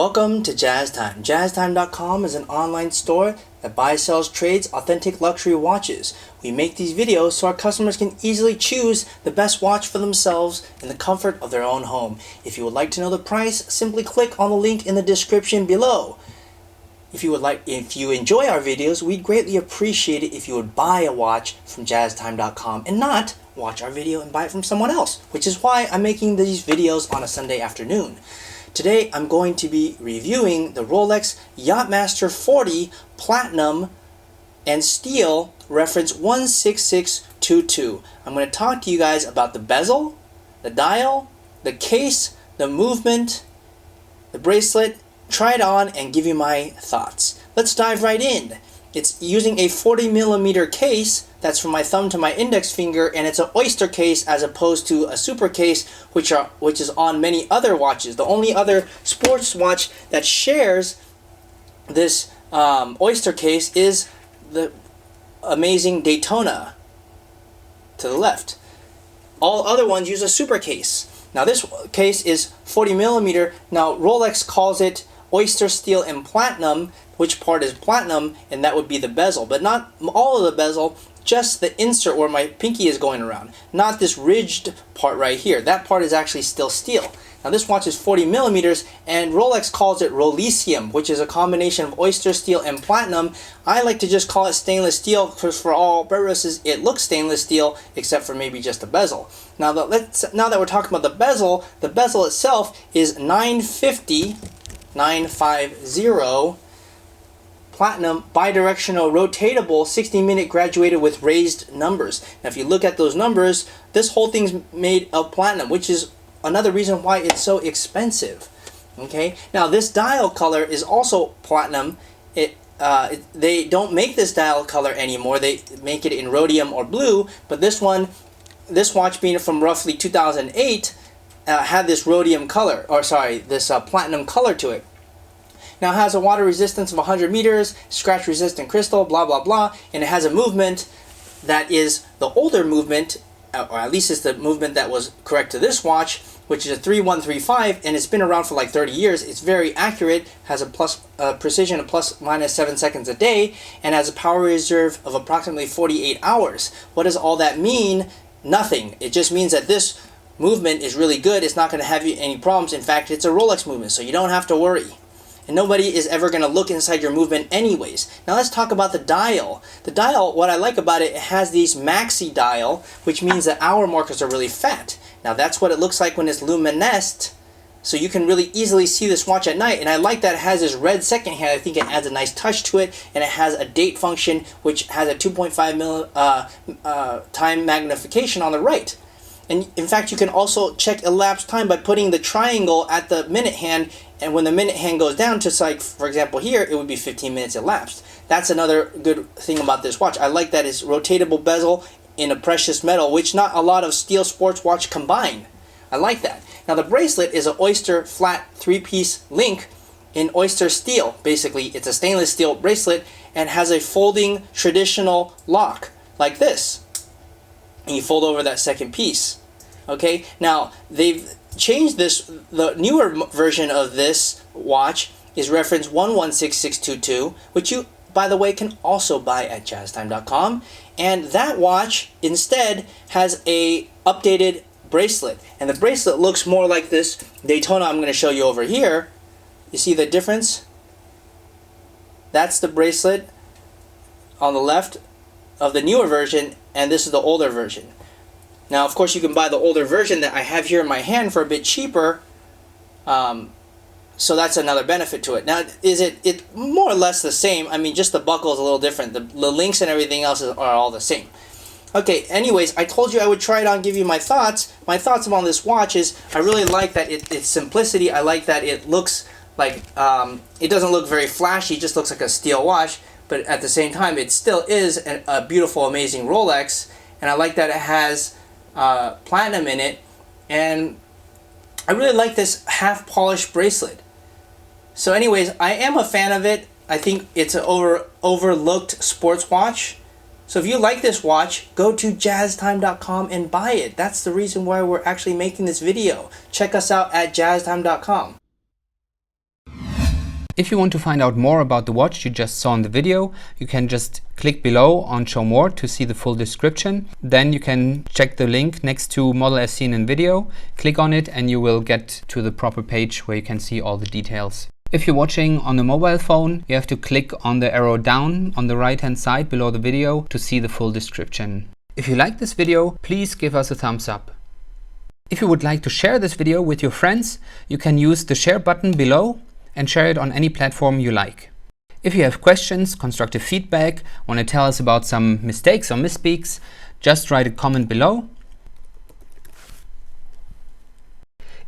Welcome to Jazz Time. JazzTime.com is an online store that buys, sells, trades authentic luxury watches. We make these videos so our customers can easily choose the best watch for themselves in the comfort of their own home. If you would like to know the price, simply click on the link in the description below. If you enjoy our videos, we'd greatly appreciate it if you would buy a watch from JazzTime.com and not watch our video and buy it from someone else, which is why I'm making these videos on a Sunday afternoon. Today I'm going to be reviewing the Rolex Yacht-Master 40 Platinum and Steel reference 16622. I'm going to talk to you guys about the bezel, the dial, the case, the movement, the bracelet, try it on, and give you my thoughts. Let's dive right in. It's using a 40mm case that's from my thumb to my index finger, and it's an Oyster case as opposed to a super case, which is on many other watches. The only other sports watch that shares this Oyster case is the amazing Daytona to the left. All other ones use a super case. Now this case is 40mm. Now Rolex calls it Oyster Steel and Platinum. Which part is platinum? And that would be the bezel, but not all of the bezel, just the insert where my pinky is going around, not this ridged part right here. That part is actually still steel. Now this watch is 40mm, and Rolex calls it Rolesium, which is a combination of Oyster Steel and Platinum. I like to just call it stainless steel because for all purposes it looks stainless steel, except for maybe just the bezel. Now that we're talking about the bezel itself is 950 Platinum bidirectional rotatable 60-minute graduated with raised numbers. Now if you look at those numbers, this whole thing's made of platinum, which is another reason why it's so expensive. Okay, now this dial color is also platinum. They don't make this dial color anymore. They make it in rhodium or blue, but this watch being from roughly 2008 had this rhodium color, or sorry, this platinum color to it. Now it has a water resistance of 100 meters, scratch resistant crystal, blah blah blah, and it has a movement that is the older movement, or at least it's the movement that was correct to this watch, which is a 3135, and it's been around for like 30 years. It's very accurate, has a precision of plus minus 7 seconds a day, and has a power reserve of approximately 48 hours. What does all that mean? Nothing. It just means that this movement is really good. It's not going to have you any problems. In fact, it's a Rolex movement, so you don't have to worry. And nobody is ever going to look inside your movement anyways. Now let's talk about the dial. The dial, what I like about it, it has these maxi dial, which means the hour markers are really fat. Now that's what it looks like when it's luminescent, so you can really easily see this watch at night. And I like that it has this red second hand. I think it adds a nice touch to it, and it has a date function, which has a 2.5 time magnification on the right. And in fact, you can also check elapsed time by putting the triangle at the minute hand, and when the minute hand goes down to, like, for example here, it would be 15 minutes elapsed. That's another good thing about this watch. I like that it's rotatable bezel in a precious metal, which not a lot of steel sports watch combine. I like that. Now the bracelet is an Oyster flat 3-piece link in Oyster steel. Basically, it's a stainless steel bracelet and has a folding traditional lock like this. And you fold over that second piece. Okay, now they've changed this. The newer version of this watch is reference 116622, which you, by the way, can also buy at jazztime.com. And that watch instead has a updated bracelet, and the bracelet looks more like this Daytona I'm going to show you over here. You see the difference? That's the bracelet on the left of the newer version, and this is the older version. Now, of course, you can buy the older version that I have here in my hand for a bit cheaper, so that's another benefit to it. Now, it's more or less the same. I mean, just the buckle is a little different. The links and everything else are all the same. Okay, anyways, I told you I would try it on, give you my thoughts. My thoughts on this watch is I really like that its simplicity. I like that it looks like, it doesn't look very flashy, it just looks like a steel watch, but at the same time, it still is a beautiful, amazing Rolex, and I like that it has platinum in it, and I really like this half-polished bracelet. So anyways, I am a fan of it. I think it's an overlooked sports watch. So if you like this watch, go to jazztime.com and buy it. That's the reason why we're actually making this video. Check us out at jazztime.com. If you want to find out more about the watch you just saw in the video, you can just click below on Show More to see the full description. Then you can check the link next to model as seen in video, click on it, and you will get to the proper page where you can see all the details. If you're watching on the mobile phone, you have to click on the arrow down on the right hand side below the video to see the full description. If you like this video, please give us a thumbs up. If you would like to share this video with your friends, you can use the share button below and share it on any platform you like. If you have questions, constructive feedback, want to tell us about some mistakes or misspeaks, just write a comment below.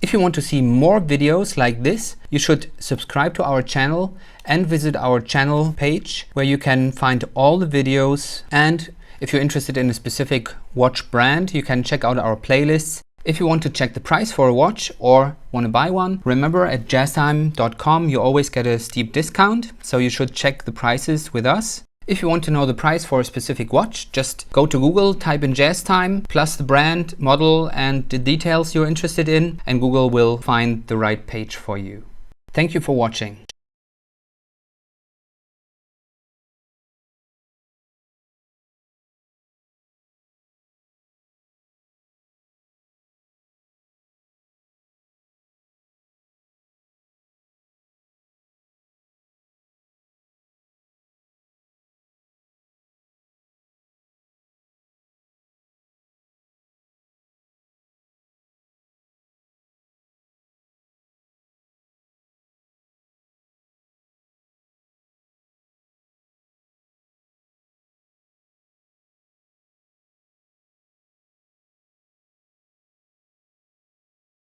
If you want to see more videos like this, you should subscribe to our channel and visit our channel page where you can find all the videos. And if you're interested in a specific watch brand, you can check out our playlists. If you want to check the price for a watch or want to buy one, remember at jazztime.com you always get a steep discount, so you should check the prices with us. If you want to know the price for a specific watch, just go to Google, type in Jazz Time, plus the brand, model and the details you're interested in, and Google will find the right page for you. Thank you for watching.